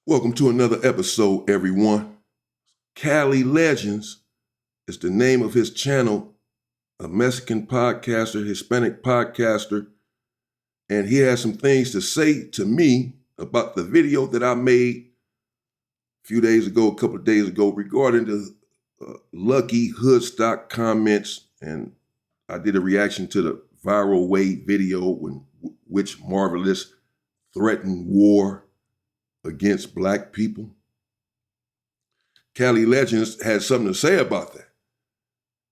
Welcome to another episode, everyone. Cali Legends is the name of his channel, a Mexican podcaster, Hispanic podcaster, and he has some things to say to me about the video that I made a few days ago, a couple of days ago, regarding the Lucky Hoodstock comments, and I did a reaction to the viral Wade video which Marvelous threatened war against black people. Cali Legends had something to say about that.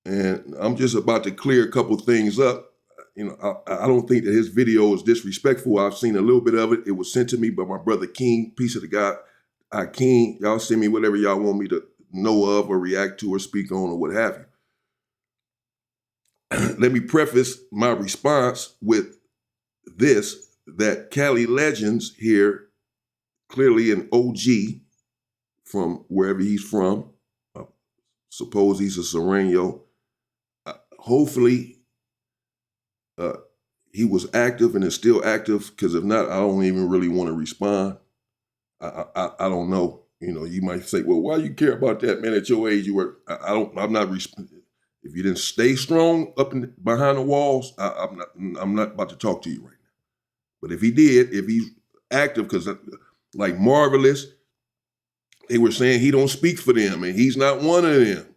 And I'm just about to clear a couple things up. I don't think that his video is disrespectful. I've seen a little bit of it. It was sent to me by my brother King, piece of the guy. King, y'all send me whatever y'all want me to know of or react to or speak on or what have you. Let me preface my response with this, that Cali Legends here, clearly an OG from wherever he's from. Suppose he's a Sereno. Hopefully, he was active and is still active, because if not, I don't even really want to respond. I don't know. You might say, well, why you care about that, man? At your age, you were. I'm not. If you didn't stay strong behind the walls, I'm not about to talk to you right now. But if he did, if he's active, because like Marvelous, they were saying he don't speak for them and he's not one of them,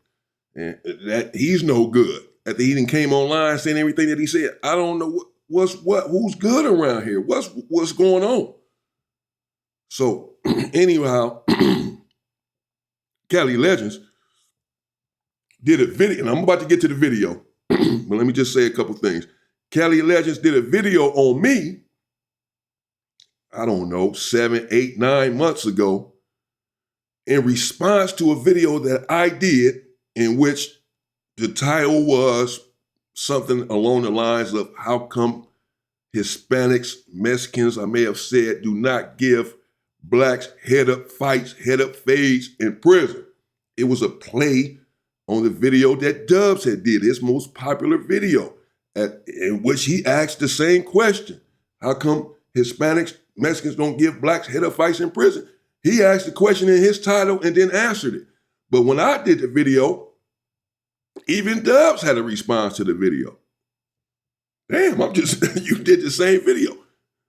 and that he's no good. After he done came online saying everything that he said, I don't know who's good around here. What's going on? So anyhow, Cali Legends did a video, and I'm about to get to the video, but let me just say a couple things. Cali Legends did a video on me, I don't know, 7, 8, 9 months ago, in response to a video that I did in which the title was something along the lines of how come Hispanics, Mexicans, I may have said, do not give blacks head-up fights, head-up fades in prison. It was a play on the video that Dubs had did, his most popular video, in which he asked the same question. How come Hispanics, Mexicans don't give blacks head-up fights in prison? He asked the question in his title and then answered it. But when I did the video, even Dubs had a response to the video. Damn, you did the same video.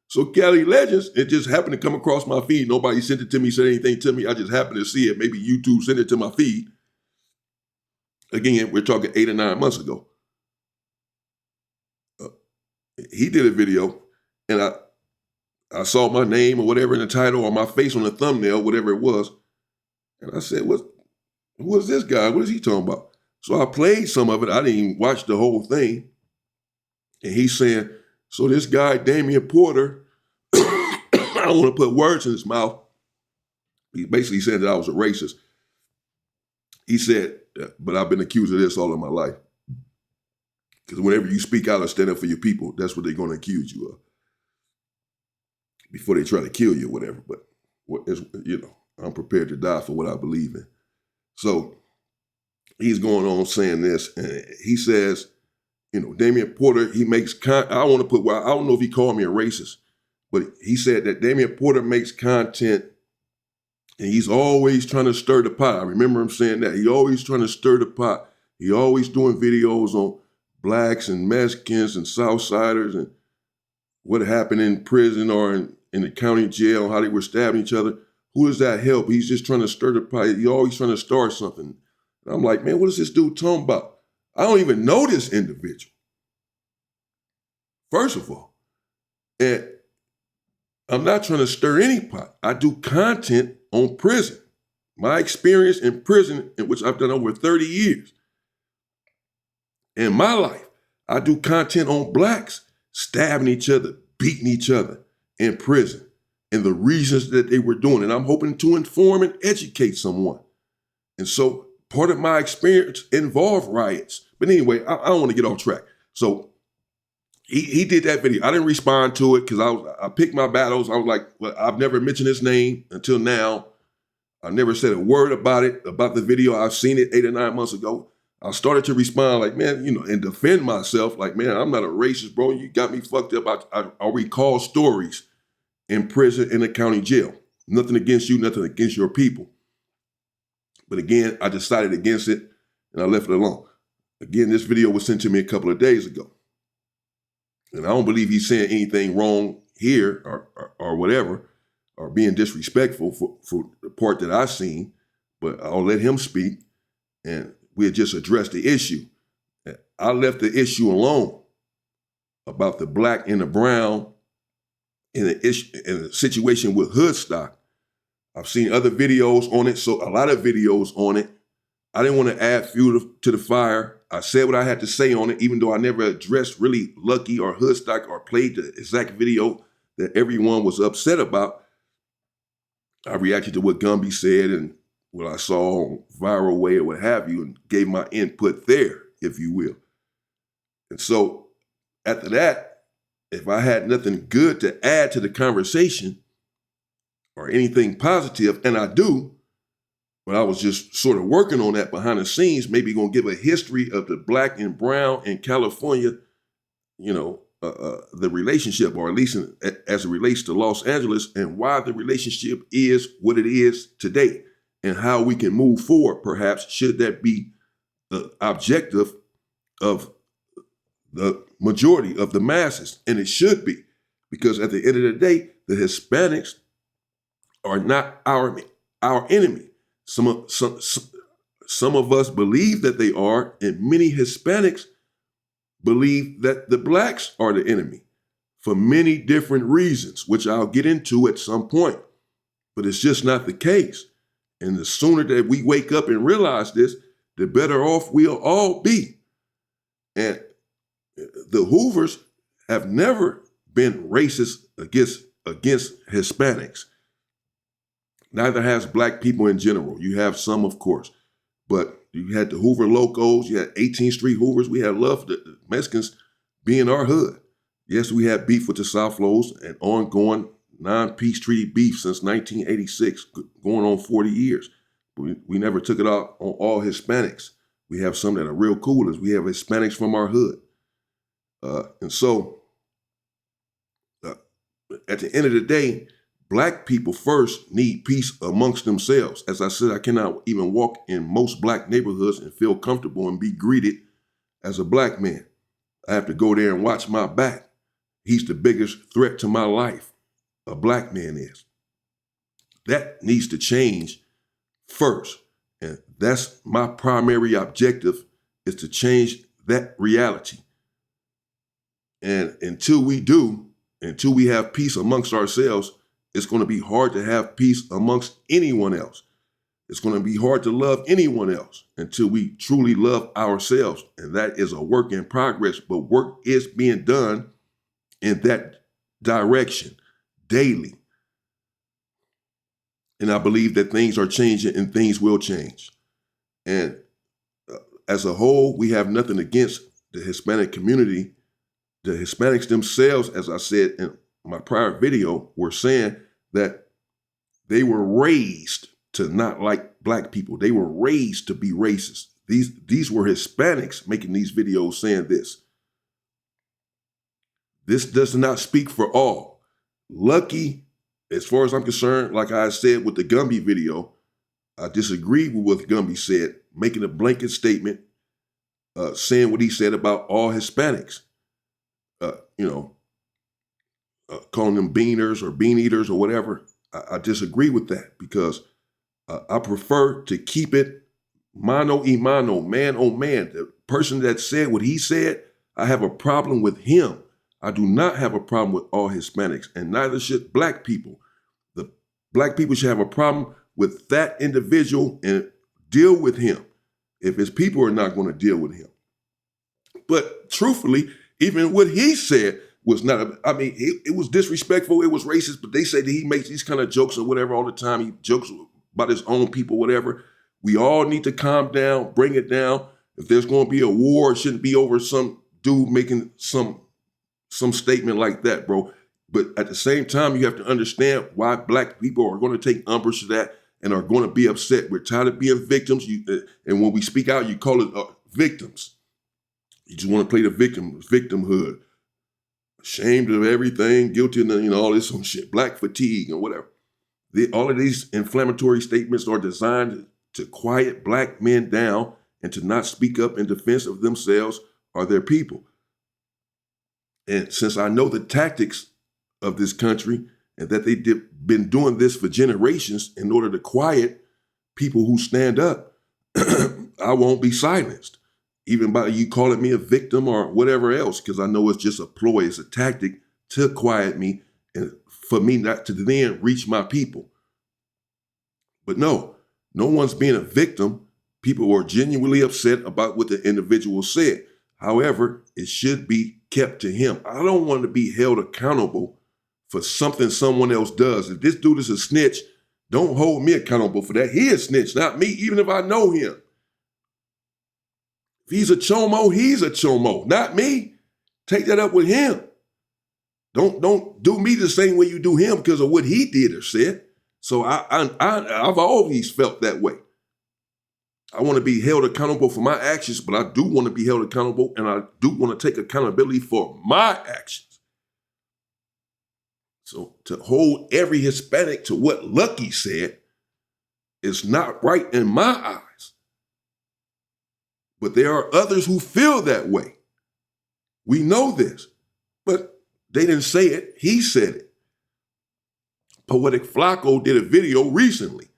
So Cali Legends, it just happened to come across my feed. Nobody sent it to me, said anything to me. I just happened to see it. Maybe YouTube sent it to my feed. Again, we're talking 8 or 9 months ago. He did a video, and I saw my name or whatever in the title, or my face on the thumbnail, whatever it was. And I said, who is this guy? What is he talking about? So I played some of it. I didn't even watch the whole thing. And he's saying, so this guy, Damion Porter, I don't want to put words in his mouth. He basically said that I was a racist. He said, but I've been accused of this all of my life. Because whenever you speak out or stand up for your people, that's what they're going to accuse you of, before they try to kill you or whatever. But, I'm prepared to die for what I believe in. So he's going on saying this, and he says, Damion Porter, he makes, I don't know if he called me a racist, but he said that Damion Porter makes content and he's always trying to stir the pot. I remember him saying that. He's always trying to stir the pot. He always doing videos on blacks and Mexicans and Southsiders and what happened in prison or in the county jail, how they were stabbing each other. Who does that help? He's just trying to stir the pot. He's always trying to start something. And I'm like, man, what is this dude talking about? I don't even know this individual, first of all. And I'm not trying to stir any pot. I do content on prison. My experience in prison, in which I've done over 30 years. In my life, I do content on blacks stabbing each other, beating each other in prison, and the reasons that they were doing it. I'm hoping to inform and educate someone. And so part of my experience involved riots. But anyway, I don't want to get off track. So he did that video. I didn't respond to it because I picked my battles. I was like, well, I've never mentioned his name until now. I never said a word about it, about the video. I've seen it 8 or 9 months ago. I started to respond like, man, and defend myself. Like, man, I'm not a racist, bro. You got me fucked up. I recall stories in prison, in the county jail. Nothing against you, nothing against your people. But again, I decided against it and I left it alone. Again, this video was sent to me a couple of days ago. And I don't believe he's saying anything wrong here or whatever, or being disrespectful for the part that I've seen, but I'll let him speak and we'll just address the issue. I left the issue alone about the black and the brown in the situation with Hoodstock. I've seen other videos on it, so a lot of videos on it. I didn't want to add fuel to the fire. I said what I had to say on it, even though I never addressed really Lucky or Hoodstock or played the exact video that everyone was upset about. I reacted to what Gumby said and what I saw on Viral Way or what have you, and gave my input there, if you will. And so after that, if I had nothing good to add to the conversation or anything positive, and I do, but I was just sort of working on that behind the scenes, maybe going to give a history of the black and brown in California, the relationship, or at least as it relates to Los Angeles, and why the relationship is what it is today, and how we can move forward, perhaps, should that be the objective of the majority of the masses. And it should be, because at the end of the day, the Hispanics are not our enemy. Some of us believe that they are, and many Hispanics believe that the blacks are the enemy for many different reasons, which I'll get into at some point. But it's just not the case. And the sooner that we wake up and realize this, the better off we'll all be. And the Hoovers have never been racist against Hispanics. Neither has black people in general. You have some, of course, but you had the Hoover locos, you had 18th Street Hoovers. We had love for the Mexicans being our hood. Yes, we had beef with the South Lows and ongoing non-peace treaty beef since 1986, going on 40 years. We never took it out on all Hispanics. We have some that are real cool as we have Hispanics from our hood. And so at the end of the day, black people first need peace amongst themselves. As I said, I cannot even walk in most black neighborhoods and feel comfortable and be greeted as a black man. I have to go there and watch my back. He's the biggest threat to my life. A black man is. That needs to change first. And that's my primary objective, is to change that reality. And until we have peace amongst ourselves, it's going to be hard to have peace amongst anyone else. It's going to be hard to love anyone else until we truly love ourselves. And that is a work in progress, but work is being done in that direction daily. And I believe that things are changing and things will change. And as a whole, we have nothing against the Hispanic community. The Hispanics themselves, as I said in my prior video, were saying that they were raised to not like black people. They were raised to be racist. These were Hispanics making these videos saying this. This does not speak for all. Lucky, as far as I'm concerned, like I said with the Gumby video, I disagree with what Gumby said, making a blanket statement, saying what he said about all Hispanics. Calling them beaners or bean eaters or whatever. I disagree with that, because I prefer to keep it mano y mano, man on man. The person that said what he said, I have a problem with him. I do not have a problem with all Hispanics, and neither should black people. The black people should have a problem with that individual and deal with him if his people are not going to deal with him. But truthfully, even what he said was not, it was disrespectful, it was racist, but they say that he makes these kind of jokes or whatever all the time. He jokes about his own people, whatever. We all need to calm down, bring it down. If there's going to be a war, it shouldn't be over some dude making some statement like that, bro. But at the same time, you have to understand why black people are going to take umbrage to that and are going to be upset. We're tired of being victims. And when we speak out, you call it victims. You just want to play the victimhood. Ashamed of everything, guilty of all this some shit, black fatigue or whatever. All of these inflammatory statements are designed to quiet black men down and to not speak up in defense of themselves or their people. And since I know the tactics of this country and that they've been doing this for generations in order to quiet people who stand up, I won't be silenced, even by you calling me a victim or whatever else, because I know it's just a ploy, it's a tactic to quiet me and for me not to then reach my people. But no one's being a victim. People are genuinely upset about what the individual said. However, it should be kept to him. I don't want to be held accountable for something someone else does. If this dude is a snitch, don't hold me accountable for that. He is a snitch, not me, even if I know him. If he's a chomo, he's a chomo, not me. Take that up with him. Don't do me the same way you do him because of what he did or said. So I've always felt that way. I want to be held accountable for my actions, but I do want to be held accountable, and I do want to take accountability for my actions. So to hold every Hispanic to what Lucky said is not right in my eyes. But there are others who feel that way. We know this, but they didn't say it. He said it. Poetic Flacco did a video recently,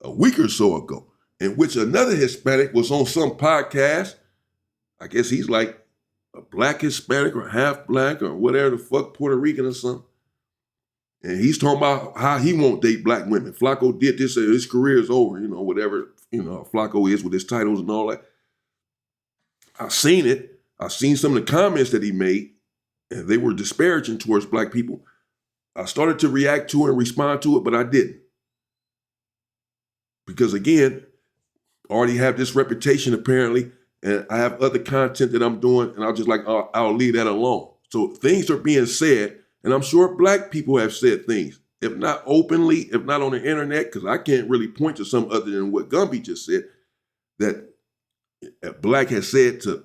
a week or so ago, in which another Hispanic was on some podcast. I guess he's like a black Hispanic or half black or whatever the fuck, Puerto Rican or something. And he's talking about how he won't date black women. Flacco did this, his career is over, whatever, Flacco is with his titles and all that. I've seen it. I've seen some of the comments that he made, and they were disparaging towards black people. I started to react to it and respond to it, but I didn't. Because again, I already have this reputation apparently, and I have other content that I'm doing, and I'll leave that alone. So things are being said, and I'm sure black people have said things, if not openly, if not on the internet, because I can't really point to some other than what Gumby just said, that black has said to,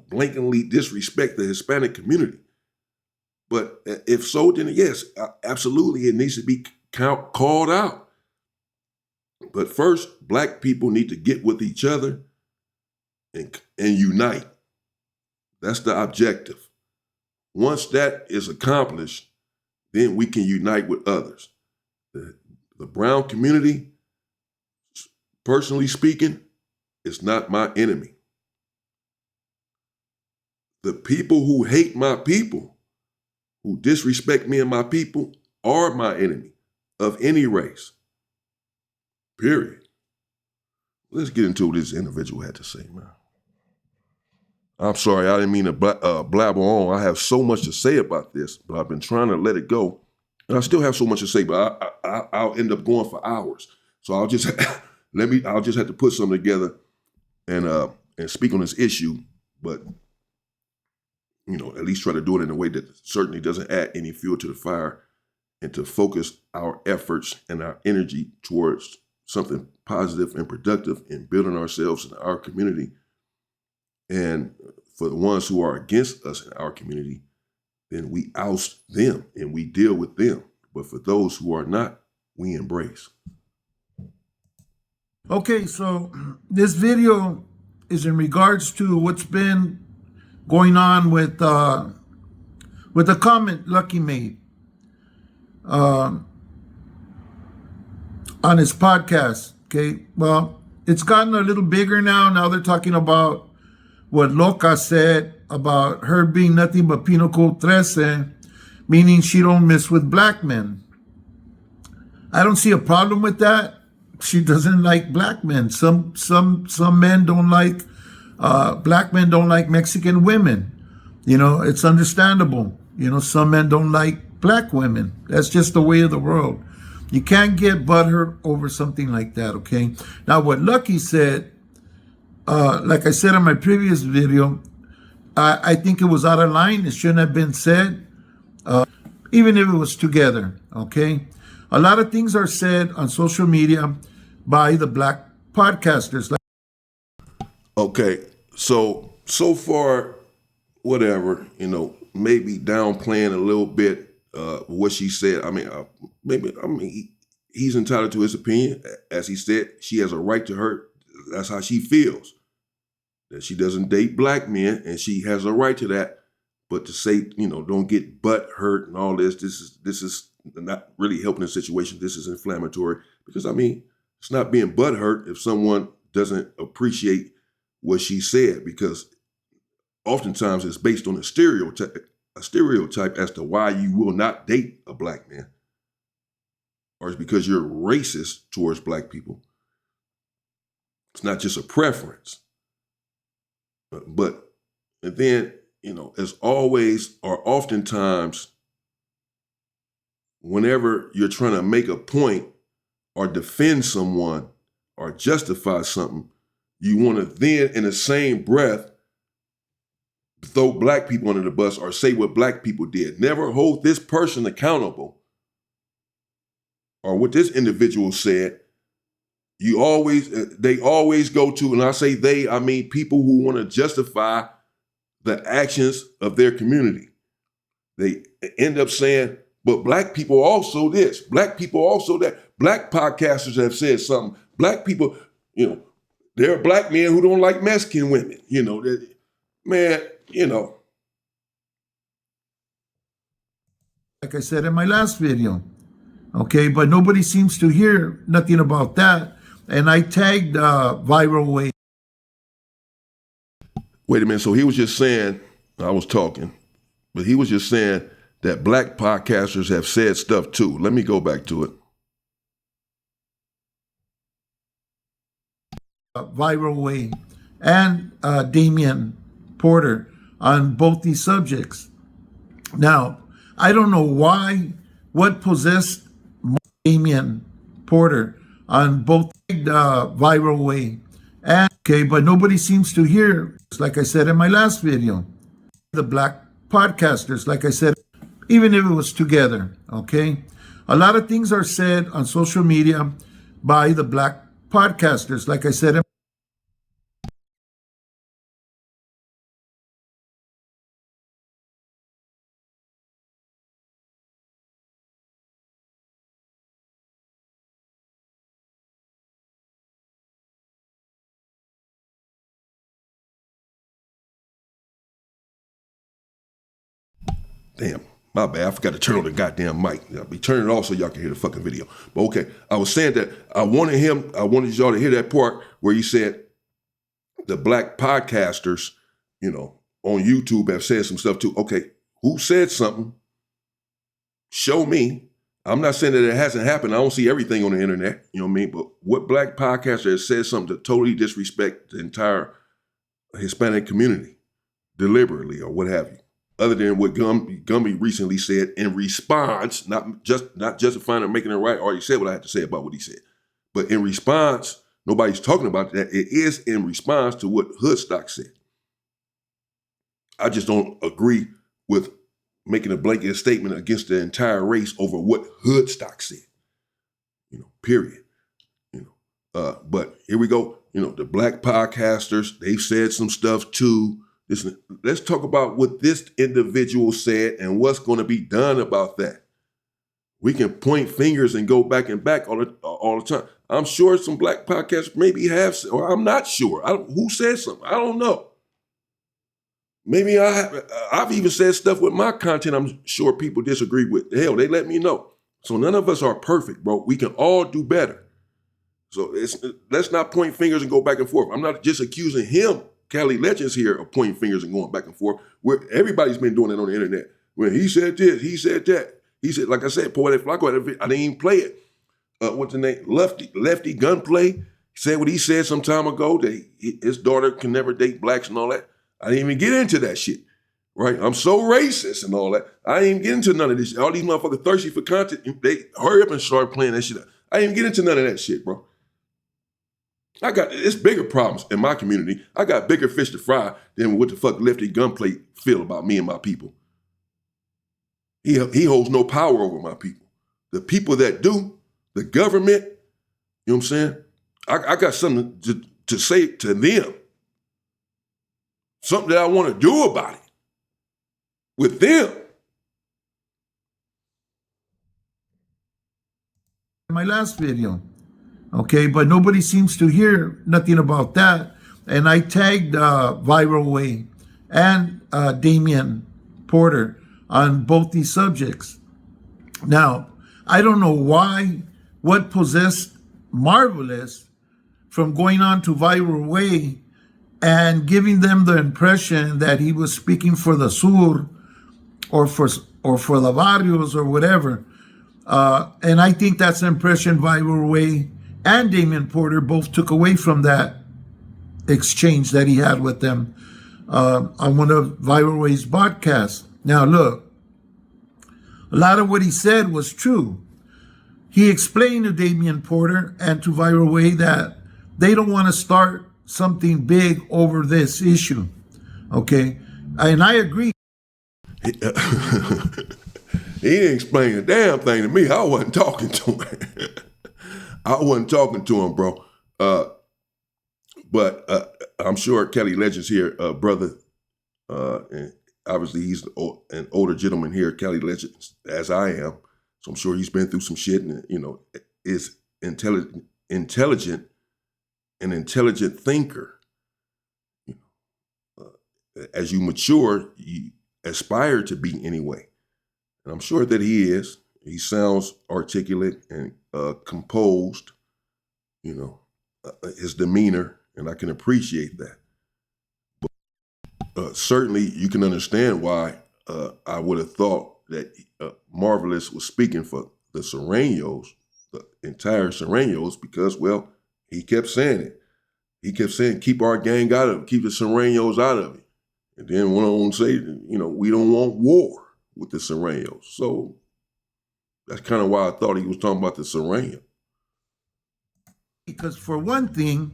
blatantly disrespect the Hispanic community. But if so, then yes, absolutely, it needs to be called out. But first, black people need to get with each other and unite. That's the objective. Once that is accomplished, then we can unite with others. The brown community, personally speaking, is not my enemy. The people who hate my people, who disrespect me and my people, are my enemy of any race. Period. Let's get into what this individual had to say, man. I'm sorry, I didn't mean to blabber on. I have so much to say about this, but I've been trying to let it go. And I still have so much to say, but I'll end up going for hours. So I'll just have to put something together and speak on this issue, but at least try to do it in a way that certainly doesn't add any fuel to the fire, and to focus our efforts and our energy towards something positive and productive in building ourselves and our community. And for the ones who are against us in our community, then we oust them and we deal with them. But for those who are not, we embrace. Okay, so this video is in regards to what's been going on with the comment Lucky made on his podcast. Okay, well, it's gotten a little bigger now. Now they're talking about what Loca said about her being nothing but Pinochle 13, meaning she don't mess with black men. I don't see a problem with that. She doesn't like black men. Some men don't like black men don't like Mexican women. It's understandable. Some men don't like black women. That's just the way of the world. You can't get butthurt over something like that, okay? Now, what Lucky said, like I said in my previous video, I think it was out of line. It shouldn't have been said, even if it was together, okay? A lot of things are said on social media by the black podcasters. Okay, so far, whatever, maybe downplaying a little bit what she said. he's entitled to his opinion. As he said, she has a right to her. That's how she feels. That she doesn't date black men, and she has a right to that. But to say, don't get butt hurt and all this is not really helping the situation. This is inflammatory because, it's not being butt hurt if someone doesn't appreciate what she said, because oftentimes it's based on a stereotype as to why you will not date a black man, or it's because you're racist towards black people. It's not just a preference. But and then, as always or oftentimes, whenever you're trying to make a point or defend someone or justify something, you want to then, in the same breath, throw black people under the bus or say what black people did. Never hold this person accountable or what this individual said. They always go to, and I say they, I mean people who want to justify the actions of their community. They end up saying, but black people also this, black people also that. Black podcasters have said something. Black people, there are black men who don't like Mexican women. Like I said in my last video, okay, but nobody seems to hear nothing about that. And I tagged Viral Way. Wait a minute. So he was just saying, I was talking, but he was just saying that black podcasters have said stuff too. Let me go back to it. Viral Way and Damion Porter on both these subjects. Now, I don't know what possessed Damion Porter on both Viral Way and but nobody seems to hear, like I said in my last video, the black podcasters, like I said, even if it was together, okay? A lot of things are said on social media by the black podcasters, like I said. Damn, my bad. I forgot to turn on the goddamn mic. I'll be turning it off so y'all can hear the fucking video. But okay, I was saying that I wanted y'all to hear that part where he said the black podcasters, on YouTube have said some stuff too. Okay, who said something? Show me. I'm not saying that it hasn't happened. I don't see everything on the internet, you know what I mean? But what black podcaster has said something to totally disrespect the entire Hispanic community deliberately or what have you? Other than what Gumby recently said in response, not justifying or making it right. I already said what I had to say about what he said. But in response, nobody's talking about that. It is in response to what Hoodstock said. I just don't agree with making a blanket statement against the entire race over what Hoodstock said. Period. But here we go. The black podcasters, they've said some stuff too. Listen, let's talk about what this individual said and what's going to be done about that. We can point fingers and go back and back all the time. I'm sure some black podcasts maybe have, or I'm not sure. Who said something? I don't know. Maybe I've even said stuff with my content I'm sure people disagree with. Hell, they let me know. So none of us are perfect, bro. We can all do better. So let's not point fingers and go back and forth. I'm not just accusing him, Cali Legends here, of pointing fingers and going back and forth. Where everybody's been doing it on the internet. When he said this, he said that. He said, like I said, Poetic Flacco, I didn't even play it. What's the name? Lefty Gunplay said what he said some time ago, that his daughter can never date blacks and all that. I didn't even get into that shit, right? I'm so racist and all that. I didn't even get into none of this. All these motherfuckers thirsty for content, they hurry up and start playing that shit. I didn't even get into none of that shit, bro. It's bigger problems in my community. I got bigger fish to fry than what the fuck Lefty Gunplay feel about me and my people. He holds no power over my people. The people that do, the government, you know what I'm saying? I got something to say to them. Something that I want to do about it with them. in my last video. Okay, but nobody seems to hear nothing about that. And I tagged Viral Way and Damion Porter on both these subjects. Now, I don't know what possessed Marvelous from going on to Viral Way and giving them the impression that he was speaking for the Sur or for the barrios or whatever. And I think that's the impression Viral Way and Damion Porter both took away from that exchange that he had with them on one of Viral Way's podcasts. Now, look, a lot of what he said was true. He explained to Damion Porter and to Viral Way that they don't want to start something big over this issue. Okay? And I agree. He didn't explain a damn thing to me. I wasn't talking to him. I wasn't talking to him, bro. But I'm sure Cali Legends here, brother, and obviously he's an older gentleman here, Cali Legends, as I am. So I'm sure he's been through some shit and, is intelligent, an intelligent thinker. As you mature, you aspire to be anyway. And I'm sure that he is. He sounds articulate and composed, his demeanor, and I can appreciate that. But certainly you can understand why I would have thought that Marvelous was speaking for the Serranos, the entire Serranos, because, well, he kept saying it. He kept saying, keep our gang out of it, keep the Serranos out of it. And then went on to say, we don't want war with the Serranos. So that's kind of why I thought he was talking about the Serrano. Because for one thing,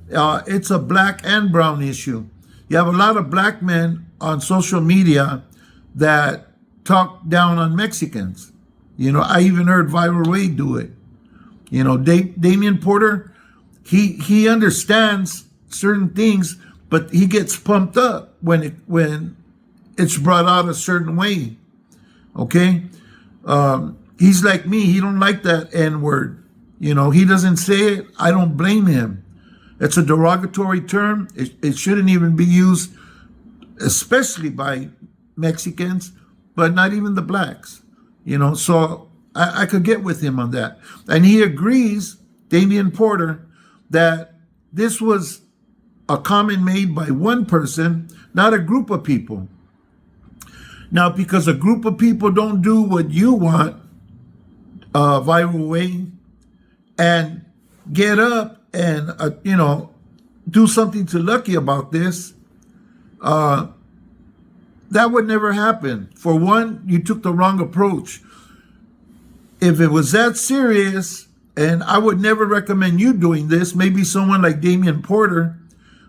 it's a black and brown issue. You have a lot of black men on social media that talk down on Mexicans. I even heard Viral Way do it. Damion Porter, he understands certain things, but he gets pumped up when it's brought out a certain way. Okay? He's like me. He don't like that N-word. He doesn't say it. I don't blame him. It's a derogatory term. It shouldn't even be used, especially by Mexicans, but not even the blacks. So I could get with him on that. And he agrees, Damion Porter, that this was a comment made by one person, not a group of people. Now, because a group of people don't do what you want, Viral Way, and get up and, do something to Lucky about this, that would never happen. For one, you took the wrong approach. If it was that serious, and I would never recommend you doing this, maybe someone like Damion Porter,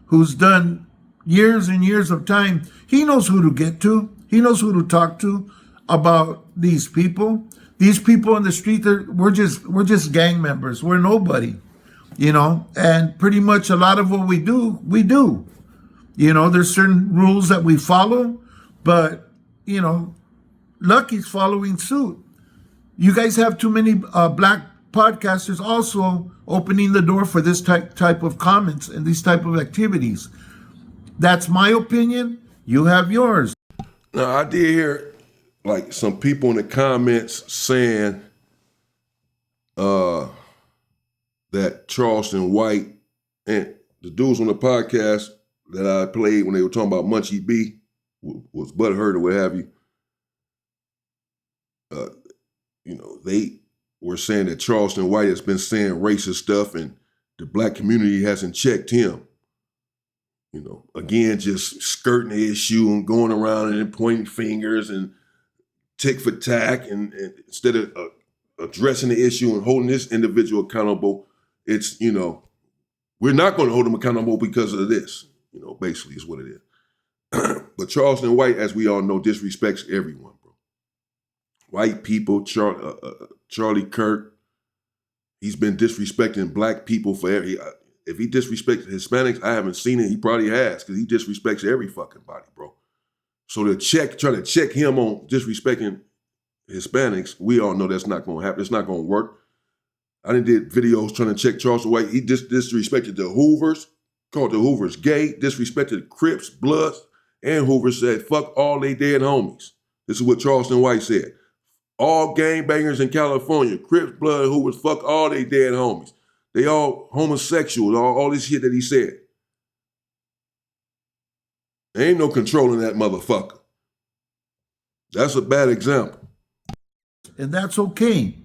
who's done years and years of time, he knows who to get to. He knows who to talk to about these people. These people in the street, we're just gang members. We're nobody, and pretty much a lot of what we do. There's certain rules that we follow, but, Lucky's following suit. You guys have too many black podcasters also opening the door for this type of comments and these type of activities. That's my opinion. You have yours. Now, I did hear like some people in the comments saying that Charleston White and the dudes on the podcast that I played when they were talking about Munchie B was butthurt or what have you. They were saying that Charleston White has been saying racist stuff and the black community hasn't checked him. Again, just skirting the issue and going around and pointing fingers and tick for tack, and instead of addressing the issue and holding this individual accountable, it's, we're not going to hold him accountable because of this, basically is what it is. But Charleston White, as we all know, disrespects everyone, bro. White people, Charlie Kirk, he's been disrespecting black people forever. If he disrespects Hispanics, I haven't seen it. He probably has, because he disrespects every fucking body, bro. So try to check him on disrespecting Hispanics, we all know that's not going to happen. It's not going to work. I done did videos trying to check Charleston White. He disrespected the Hoovers, called the Hoovers gay, disrespected Crips, Bloods, and Hoover said, fuck all they dead homies. This is what Charleston White said. All gangbangers in California, Crips, Blood, Hoovers, fuck all they dead homies. They all homosexuals, all this shit that he said. There ain't no controlling that motherfucker. That's a bad example. And that's okay.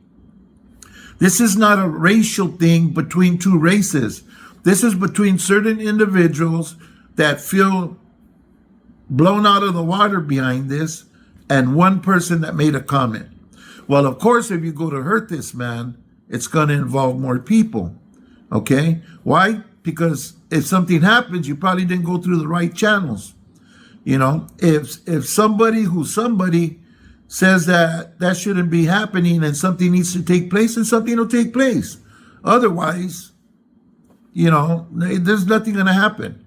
This is not a racial thing between two races. This is between certain individuals that feel blown out of the water behind this and one person that made a comment. Well, of course, if you go to hurt this man, it's going to involve more people. Okay? Why? Because if something happens, you probably didn't go through the right channels. You know, if somebody who's somebody says that shouldn't be happening and something needs to take place, then something will take place. Otherwise, you know, there's nothing going to happen.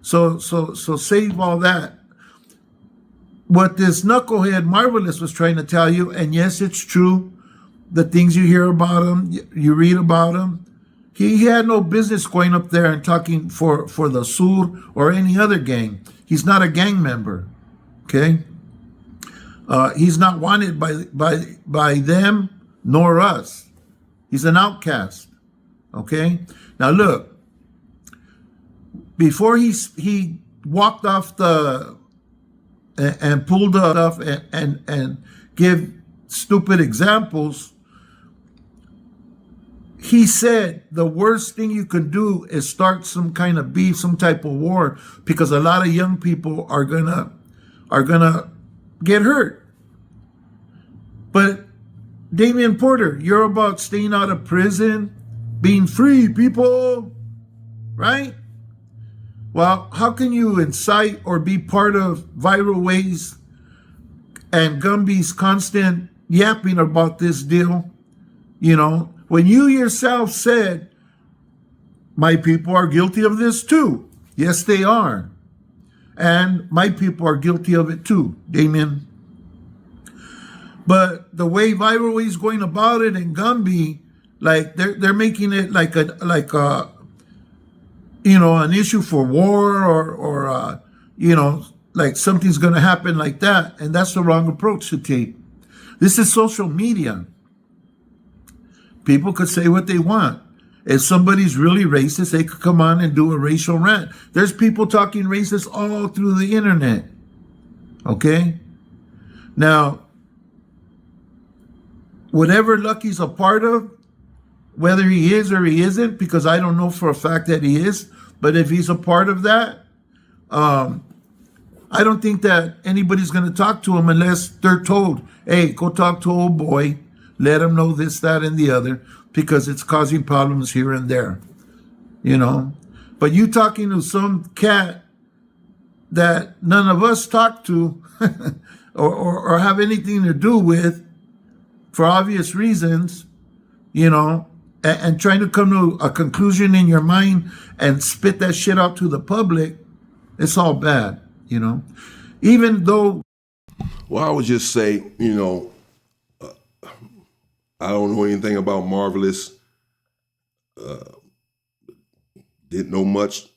So save all that. What this knucklehead Marvelous was trying to tell you, and yes, it's true, the things you hear about him, you read about him, he had no business going up there and talking for the Sur or any other gang. He's not a gang member, okay? He's not wanted by them nor us. He's an outcast, okay? Now look, before he walked off and pulled stuff and give stupid examples, he said the worst thing you can do is start some kind of beef, some type of war, because a lot of young people are gonna get hurt. But Damion Porter, you're about staying out of prison, being free, people, right? Well, how can you incite or be part of Viral Ways and Gumby's constant yapping about this deal? You know, when you yourself said, my people are guilty of this too. Yes, they are. And my people are guilty of it too, Damion. But the way Viral Ways going about it and Gumby, like they're making it like a you know, an issue for war or you know, like something's going to happen like that. And that's the wrong approach to take. This is social media. People could say what they want. If somebody's really racist, they could come on and do a racial rant. There's people talking racist all through the internet. Okay? Now, whatever Lucky's a part of, whether he is or he isn't, because I don't know for a fact that he is, but if he's a part of that, I don't think that anybody's going to talk to him unless they're told, hey, go talk to old boy, let him know this, that, and the other, because it's causing problems here and there, you know. But you talking to some cat that none of us talk to or have anything to do with, for obvious reasons, you know, and trying to come to a conclusion in your mind and spit that shit out to the public, it's all bad, you know. Even though... Well, I would just say, you know, I don't know anything about Marvelous. Didn't know much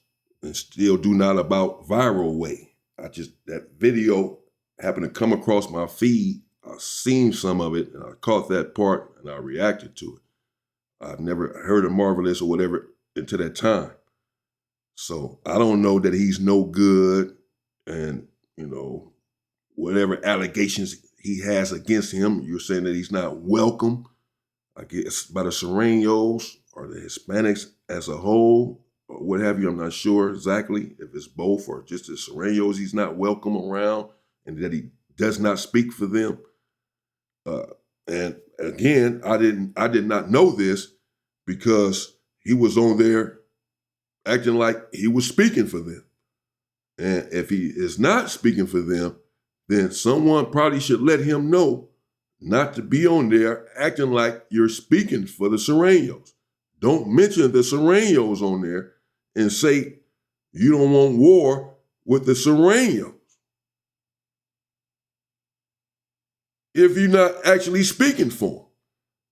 and still do not about Viral Way. That video happened to come across my feed. I seen some of it and I caught that part and I reacted to it. I've never heard of Marvelous or whatever until that time. So I don't know that he's no good and, you know, whatever allegations he has against him, you're saying that he's not welcome, I guess, by the Sureños or the Hispanics as a whole, or what have you. I'm not sure exactly if it's both or just the Sureños he's not welcome around and that he does not speak for them. And again, I did not know this because he was on there acting like he was speaking for them. And if he is not speaking for them, then someone probably should let him know not to be on there acting like you're speaking for the Sureños. Don't mention the Sureños on there and say you don't want war with the Sureños if you're not actually speaking for them.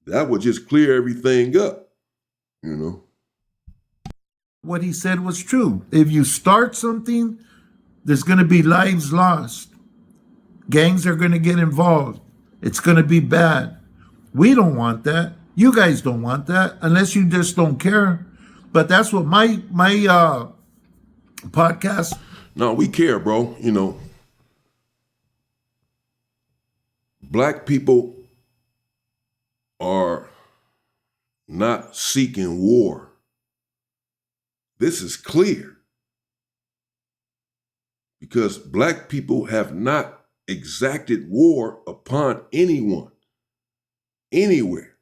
That would just clear everything up, you know. What he said was true. If you start something, there's going to be lives lost. Gangs are going to get involved. It's going to be bad. We don't want that. You guys don't want that unless you just don't care. But that's what my podcast. No, we care, bro. You know, black people are not seeking war. This is clear because black people have not exacted war upon anyone, anywhere.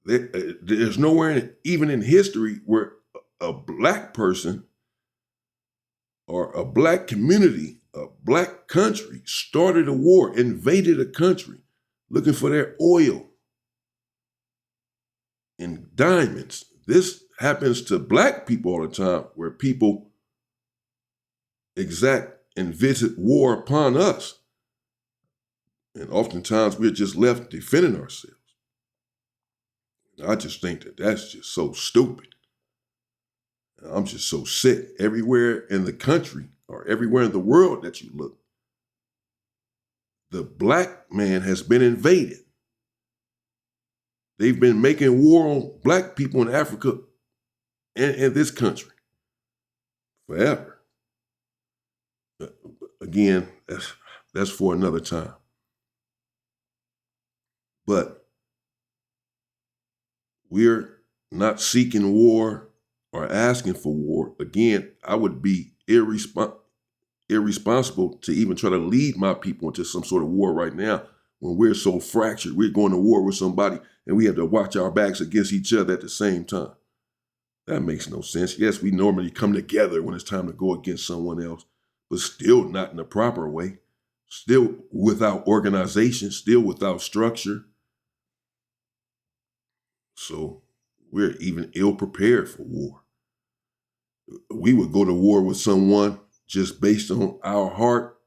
There's nowhere, even in history, where a black person or a black community, a black country started a war, invaded a country looking for their oil and diamonds. This happens to black people all the time, where people exact and visit war upon us. And oftentimes we're just left defending ourselves. I just think that that's just so stupid. I'm just so sick. Everywhere in the country or everywhere in the world that you look, the black man has been invaded. They've been making war on black people in Africa and this country forever. Again, that's for another time. But we're not seeking war or asking for war. Again, I would be irresponsible to even try to lead my people into some sort of war right now when we're so fractured. We're going to war with somebody and we have to watch our backs against each other at the same time. That makes no sense. Yes, we normally come together when it's time to go against someone else, but still not in the proper way, still without organization, still without structure. So we're even ill prepared for war. We would go to war with someone just based on our heart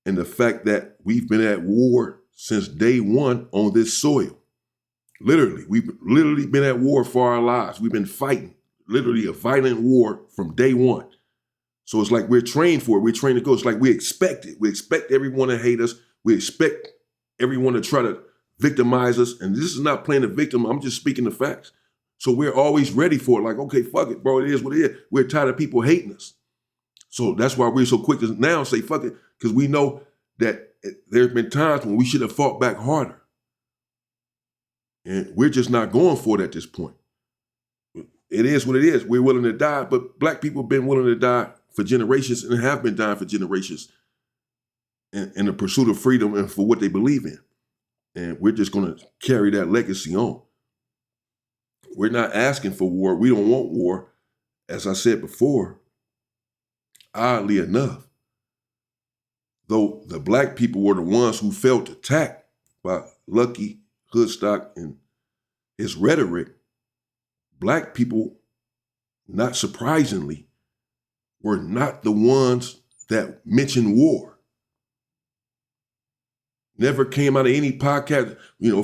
and the fact that we've been at war since day one on this soil. Literally, we've literally been at war for our lives. We've been fighting, literally a violent war from day one. So it's like we're trained for it. We're trained to go. It's like we expect it. We expect everyone to hate us. We expect everyone to try to victimize us. And this is not playing the victim. I'm just speaking the facts. So we're always ready for it. Like, okay, fuck it, bro. It is what it is. We're tired of people hating us. So that's why we're so quick to now say, fuck it, because we know that there's been times when we should have fought back harder. And we're just not going for it at this point. It is what it is. We're willing to die, but black people have been willing to die for generations and have been dying for generations in the pursuit of freedom and for what they believe in. And we're just going to carry that legacy on. We're not asking for war. We don't want war. As I said before, oddly enough, though the black people were the ones who felt attacked by Lucky Hoodstock and his rhetoric, black people, not surprisingly, were not the ones that mentioned war. Never came out of any podcast,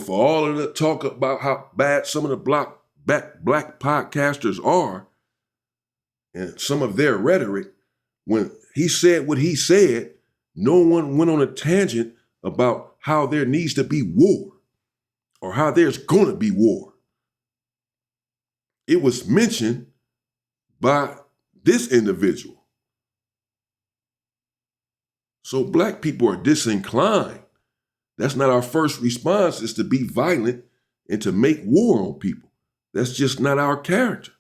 for all of the talk about how bad some of the black podcasters are and some of their rhetoric. When he said what he said, no one went on a tangent about how there needs to be war or how there's going to be war. It was mentioned by this individual. So black people are disinclined. That's not our first response, is to be violent and to make war on people. That's just not our character.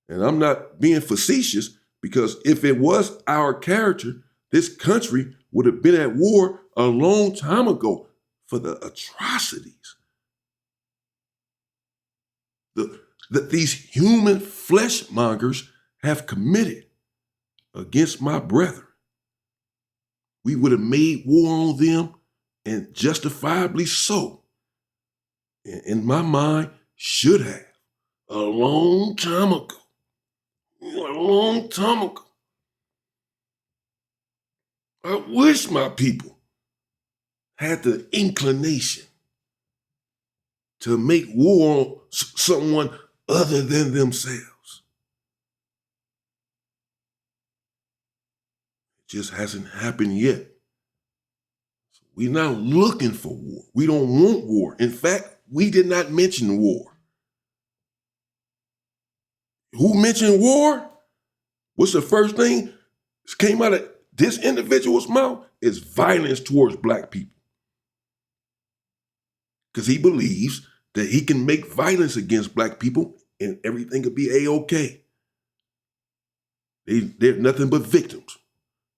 And I'm not being facetious, because if it was our character, this country would have been at war a long time ago for the atrocities that these human fleshmongers have committed against my brethren. We would have made war on them, and justifiably so. In my mind, should have a long time ago. A long time ago. I wish my people had the inclination to make war on someone other than themselves. It just hasn't happened yet. We're not looking for war. We don't want war. In fact, we did not mention war. Who mentioned war? What's the first thing that came out of this individual's mouth? Is violence towards black people. Because he believes that he can make violence against black people and everything could be A-okay. They're nothing but victims.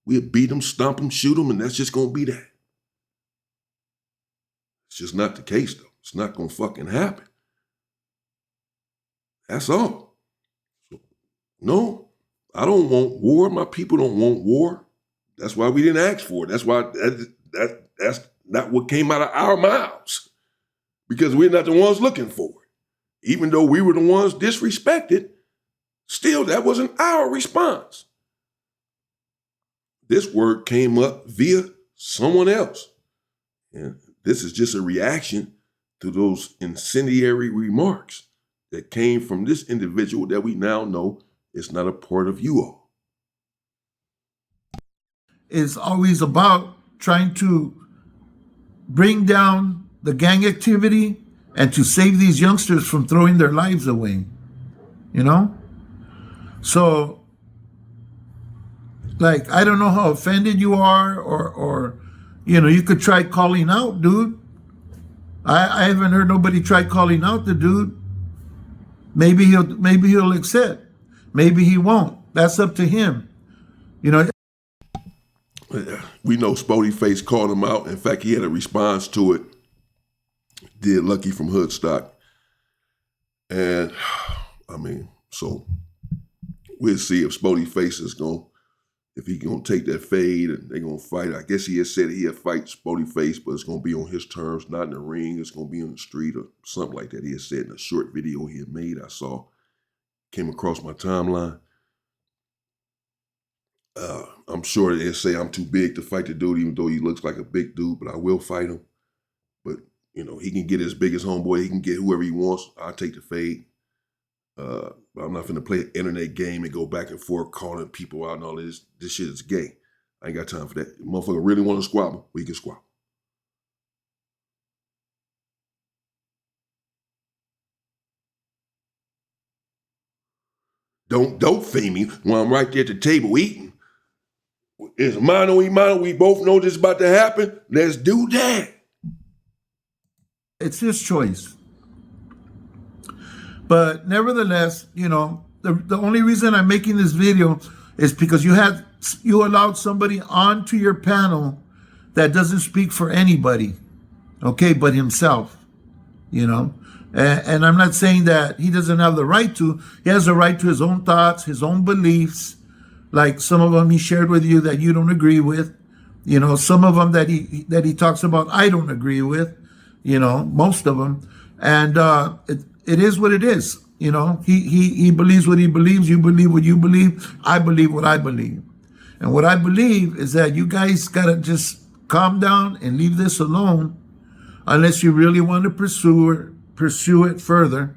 We'll beat them, stomp them, shoot them, and that's just going to be that. It's just not the case, though. It's not going to fucking happen. That's all. So, no, I don't want war. My people don't want war. That's why we didn't ask for it. That's why that's not what came out of our mouths. Because we're not the ones looking for it. Even though we were the ones disrespected, still that wasn't our response. This word came up via someone else. And this is just a reaction to those incendiary remarks that came from this individual that we now know is not a part of you all. It's always about trying to bring down the gang activity and to save these youngsters from throwing their lives away, you know? So, like, I don't know how offended you are or you know, you could try calling out, dude. I haven't heard nobody try calling out the dude. Maybe he'll accept. Maybe he won't. That's up to him. You know. We know Spody Face called him out. In fact, he had a response to it. Did Lucky from Hoodstock. And, I mean, so we'll see if Spody Face is if he going to take that fade and they're going to fight. I guess he has said he'll fight Spody Face, but it's going to be on his terms, not in the ring. It's going to be on the street or something like that. He has said in a short video he had made. I saw, came across my timeline. I'm sure they'll say I'm too big to fight the dude, even though he looks like a big dude, but I will fight him. But, you know, he can get as big as homeboy. He can get whoever he wants. I'll take the fade. But I'm not finna play an internet game and go back and forth calling people out and all this. This shit is gay. I ain't got time for that. If motherfucker really want to squabble, we can squabble. Don't feed me when I'm right there at the table eating. It's mano y mano. We both know this is about to happen. Let's do that. It's his choice. But nevertheless, you know, the only reason I'm making this video is because you allowed somebody onto your panel that doesn't speak for anybody, okay, but himself, you know. And I'm not saying that he doesn't have the right to. He has the right to his own thoughts, his own beliefs, like some of them he shared with you that you don't agree with. You know, some of them that he talks about I don't agree with, you know, most of them. And it is what it is. You know, he believes what he believes. You believe what you believe. I believe what I believe. And what I believe is that you guys got to just calm down and leave this alone unless you really want to pursue it further.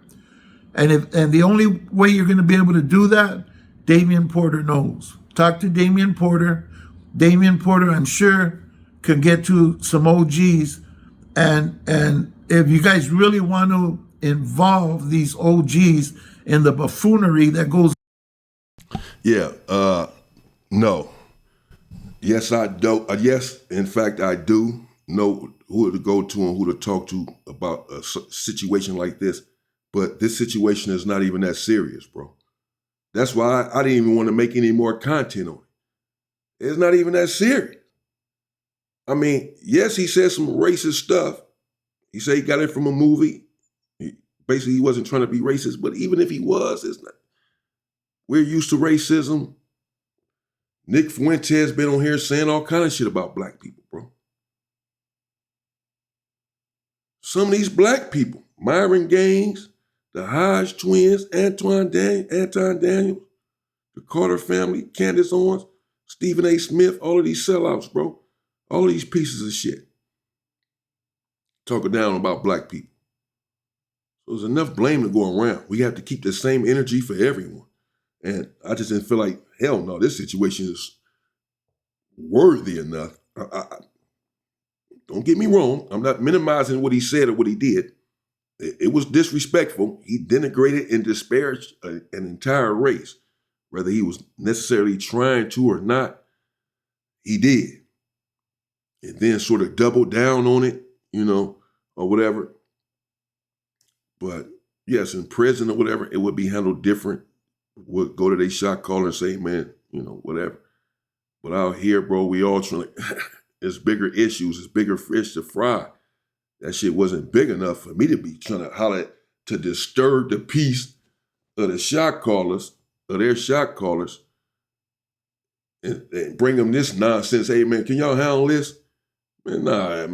And the only way you're going to be able to do that, Damion Porter knows. Talk to Damion Porter. Damion Porter, I'm sure, can get to some OGs. And if you guys really want to involve these OGs in the buffoonery that goes. Yeah, no. Yes, I do. Yes, in fact, I do know who to go to and who to talk to about a situation like this. But this situation is not even that serious, bro. That's why I didn't even want to make any more content on it. It's not even that serious. I mean, yes, he said some racist stuff. He said he got it from a movie. Basically, he wasn't trying to be racist, but even if he was, it's not. We're used to racism. Nick Fuentes been on here saying all kind of shit about black people, bro. Some of these black people, Myron Gaines, the Hodge twins, Anton Daniels, the Carter family, Candace Owens, Stephen A. Smith, all of these sellouts, bro. All of these pieces of shit. Talking down about black people. So there's enough blame to go around. We have to keep the same energy for everyone. And I just didn't feel like, hell no, this situation is worthy enough. Don't get me wrong. I'm not minimizing what he said or what he did. It was disrespectful. He denigrated and disparaged an entire race. Whether he was necessarily trying to or not, he did. And then sort of doubled down on it, or whatever. But yes, in prison or whatever, it would be handled different. Would go to their shot caller and say, man, whatever. But out here, bro, we all trying to, it's bigger issues, it's bigger fish to fry. That shit wasn't big enough for me to be trying to holler to disturb the peace of the shot callers, of their shot callers, and bring them this nonsense. Hey, man, can y'all handle this? Man, nah,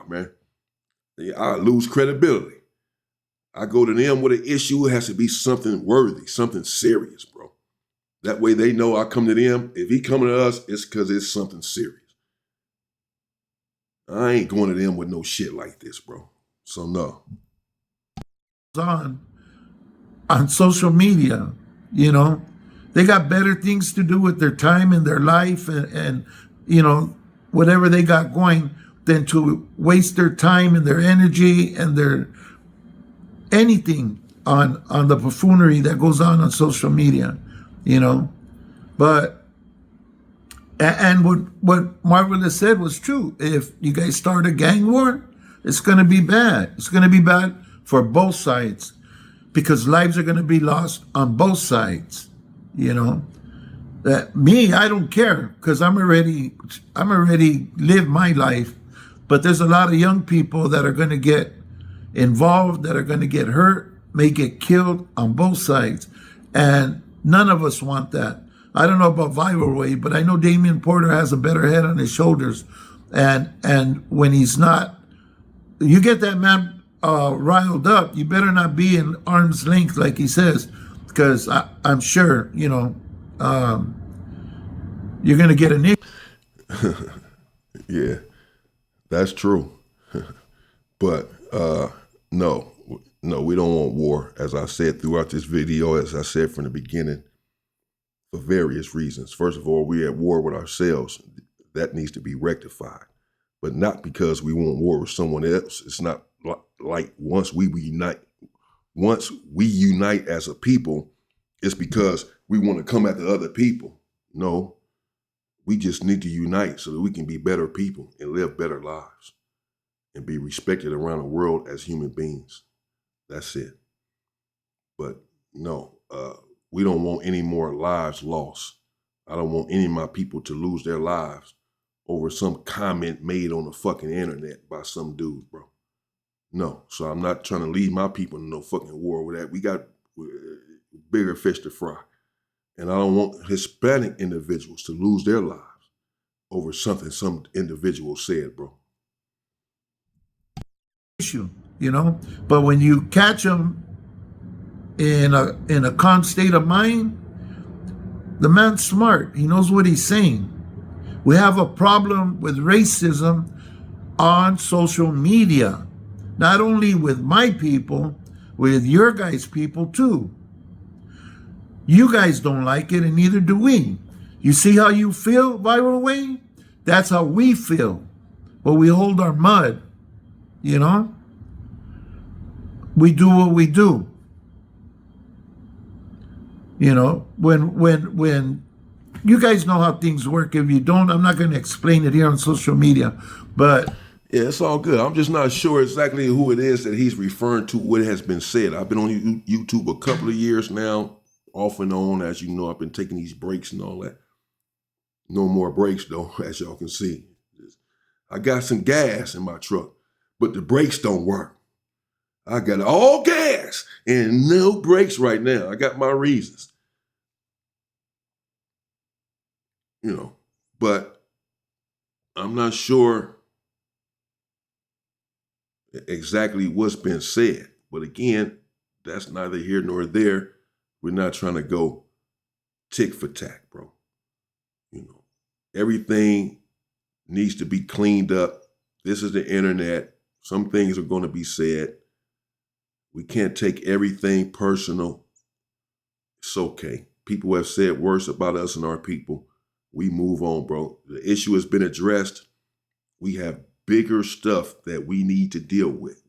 man. I lose credibility. I go to them with an issue, it has to be something worthy, something serious, bro. That way they know I come to them. If he coming to us, it's because it's something serious. I ain't going to them with no shit like this, bro. So no. On social media, they got better things to do with their time and their life and whatever they got going than to waste their time and their energy and their anything on the buffoonery that goes on social media, But and what Marvelous said was true. If you guys start a gang war, it's going to be bad. It's going to be bad for both sides because lives are going to be lost on both sides. Me, I don't care because I'm already lived my life. But there's a lot of young people that are going to get involved, that are going to get hurt, may get killed on both sides. And none of us want that. I don't know about Viral Wave, but I know Damion Porter has a better head on his shoulders. And when he's not, you get that man riled up, you better not be in arm's length like he says, because I'm sure, you're going to get an issue. Yeah, that's true. But no, we don't want war. As I said throughout this video, as I said from the beginning, for various reasons. First of all, we're at war with ourselves. That needs to be rectified. But not because we want war with someone else. It's not like once we unite as a people, it's because we want to come at the other people. No, we just need to unite so that we can be better people and live better lives and be respected around the world as human beings. That's it. But no, we don't want any more lives lost. I don't want any of my people to lose their lives over some comment made on the fucking internet by some dude, bro. No, so I'm not trying to lead my people in no fucking war with that. We got bigger fish to fry. And I don't want Hispanic individuals to lose their lives over something some individual said, bro. Issue, but when you catch them in a calm state of mind, the man's smart. He knows what he's saying. We have a problem with racism on social media, not only with my people, with your guys' people too. You guys don't like it, and neither do we. You see how you feel, Viral Way? That's how we feel. But we hold our mud, We do what we do. When you guys know how things work. If you don't, I'm not going to explain it here on social media. But yeah, it's all good. I'm just not sure exactly who it is that he's referring to, what has been said. I've been on YouTube a couple of years now, off and on. As you know, I've been taking these breaks and all that. No more breaks, though, as y'all can see. I got some gas in my truck, but the brakes don't work. I got all gas and no brakes right now. I got my reasons. But I'm not sure exactly what's been said. But again, that's neither here nor there. We're not trying to go tick for tack, bro. Everything needs to be cleaned up. This is the internet. Some things are going to be said. We can't take everything personal. It's okay. People have said worse about us and our people. We move on, bro. The issue has been addressed. We have bigger stuff that we need to deal with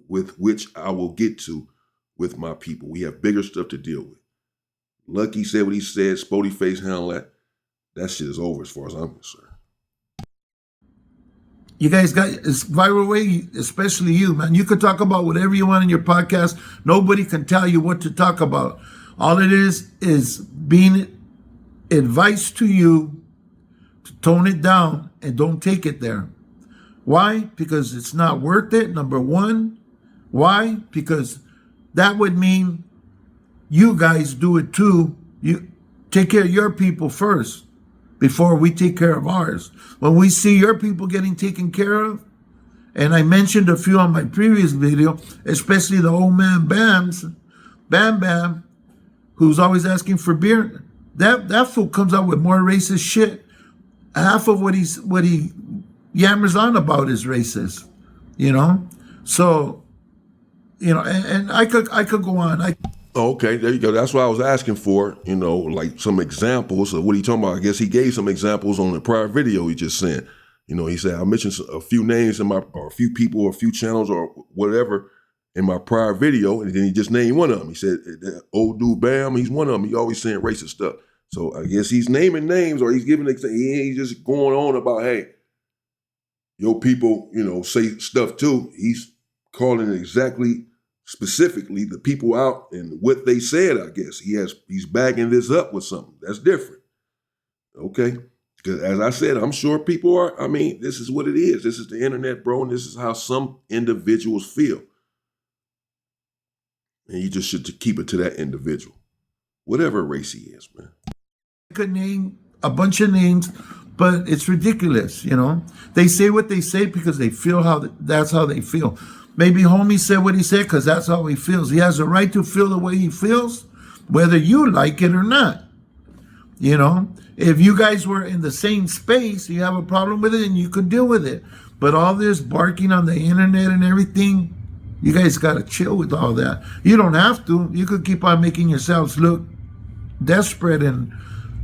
which I will get to with my people. We have bigger stuff to deal with. Lucky said what he said, Spody Face handle that. That shit is over as far as I'm concerned. You guys got it's viral way, especially you, man. You could talk about whatever you want in your podcast. Nobody can tell you what to talk about. All it is being advice to you to tone it down and don't take it there. Why? Because it's not worth it, number one. Why? Because that would mean you guys do it too. You take care of your people first before we take care of ours. When we see your people getting taken care of, and I mentioned a few on my previous video, especially the old man Bam, who's always asking for beer. That fool comes out with more racist shit. Half of what he yammers on about is racist, you know. So, you know, and I could go on. Okay, there you go. That's what I was asking for, you know, like some examples of what he talking about. I guess he gave some examples on the prior video he just sent. You know, he said, I mentioned a few names or a few people or a few channels or whatever in my prior video, and then he just named one of them. He said, that old dude Bam, he's one of them. He always saying racist stuff. So I guess he's naming names or he's giving, he ain't just going on about, hey, your people, you know, say stuff too. He's calling exactly specifically the people out and what they said, I guess. He's bagging this up with something. That's different. Okay? Because as I said, I'm sure people are, I mean, this is what it is. This is the internet, bro, and this is how some individuals feel. And you just should keep it to that individual. Whatever race he is, man. I could name a bunch of names, but it's ridiculous, you know? They say what they say because they feel that's how they feel. Maybe homie said what he said because that's how he feels. He has a right to feel the way he feels, whether you like it or not. You know, if you guys were in the same space, you have a problem with it and you could deal with it. But all this barking on the internet and everything, you guys got to chill with all that. You don't have to. You could keep on making yourselves look desperate and,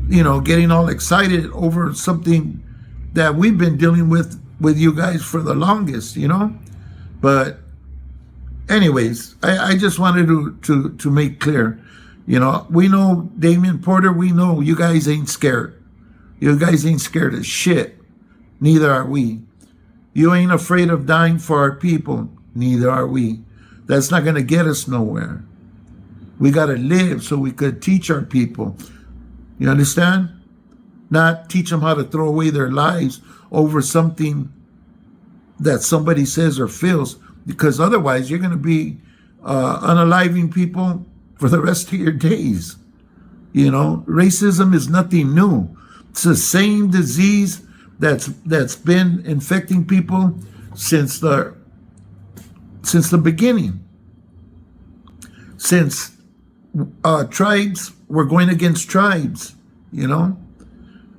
you know, getting all excited over something that we've been dealing with you guys for the longest, you know. But anyways, I just wanted to make clear, you know, we know Damion Porter, we know you guys ain't scared. You guys ain't scared of shit. Neither are we. You ain't afraid of dying for our people. Neither are we. That's not going to get us nowhere. We got to live so we could teach our people. You understand? Not teach them how to throw away their lives over something that somebody says or feels, because otherwise you're going to be unaliving people for the rest of your days. You know, racism is nothing new. It's the same disease that's been infecting people since the beginning. Since tribes were going against tribes, you know?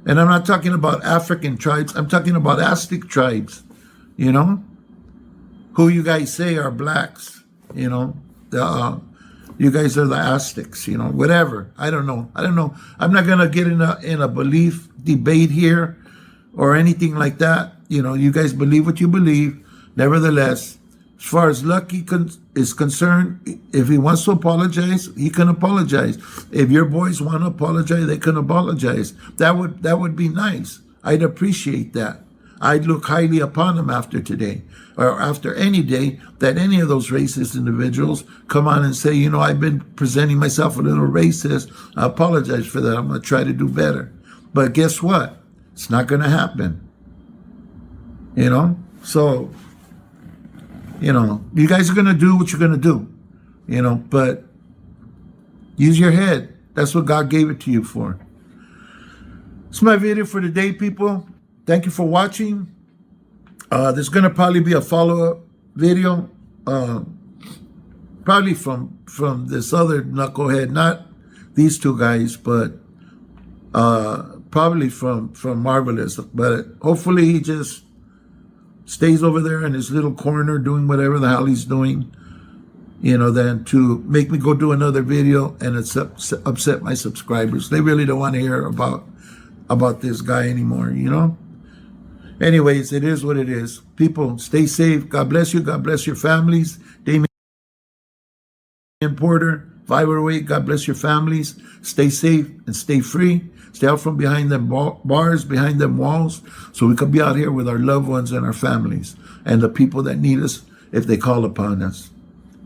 And I'm not talking about African tribes. I'm talking about Aztec tribes. You know, who you guys say are blacks, you know, you guys are the Aztecs, you know, whatever. I don't know. I'm not going to get in a belief debate here or anything like that. You know, you guys believe what you believe. Nevertheless, as far as Lucky is concerned, if he wants to apologize, he can apologize. If your boys want to apologize, they can apologize. That would be nice. I'd appreciate that. I'd look highly upon them after today, or after any day, that any of those racist individuals come on and say, you know, I've been presenting myself a little racist. I apologize for that. I'm going to try to do better. But guess what? It's not going to happen. You know? So, you know, you guys are going to do what you're going to do, you know, but use your head. That's what God gave it to you for. It's my video for today, people. Thank you for watching. There's going to probably be a follow-up video, probably from this other knucklehead, not these two guys, but probably from Marvelous. But hopefully he just stays over there in his little corner doing whatever the hell he's doing. than to make me go do another video and it's upset my subscribers. They really don't want to hear about this guy anymore. Anyways, it is what it is. People, stay safe. God bless you. God bless your families. Damion Porter, 508, God bless your families. Stay safe and stay free. Stay out from behind them bars, behind them walls, so we can be out here with our loved ones and our families and the people that need us if they call upon us.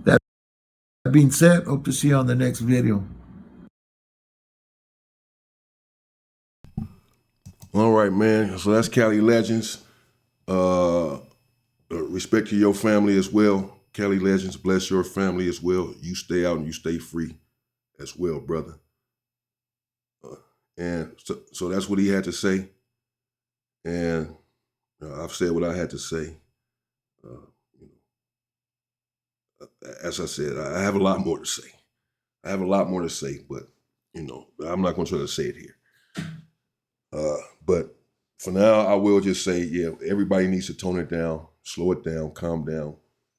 That being said, hope to see you on the next video. All right, man. So that's Cali Legends. Respect to your family as well. Cali Legends, bless your family as well. You stay out and you stay free as well, brother. And so that's what he had to say. And I've said what I had to say. As I said, I have a lot more to say. But I'm not going to try to say it here. But for now, I will just say, yeah, everybody needs to tone it down, slow it down, calm down.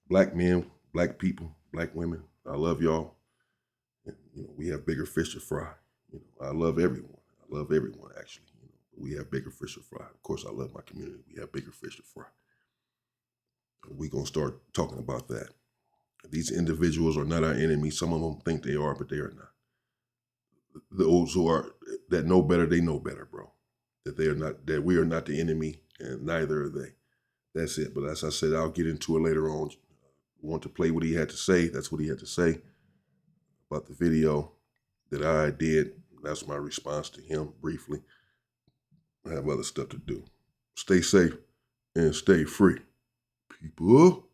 Black men, black people, black women, I love y'all. And, we have bigger fish to fry. I love everyone. Actually. We have bigger fish to fry. Of course, I love my community. We have bigger fish to fry. We're going to start talking about that. These individuals are not our enemies. Some of them think they are, but they are not. Those that know better, they know better, bro. That we are not the enemy, and neither are they. That's it. But as I said, I'll get into it later on. Want to play what he had to say. That's what he had to say about the video that I did. That's my response to him briefly. I have other stuff to do. Stay safe and stay free, people.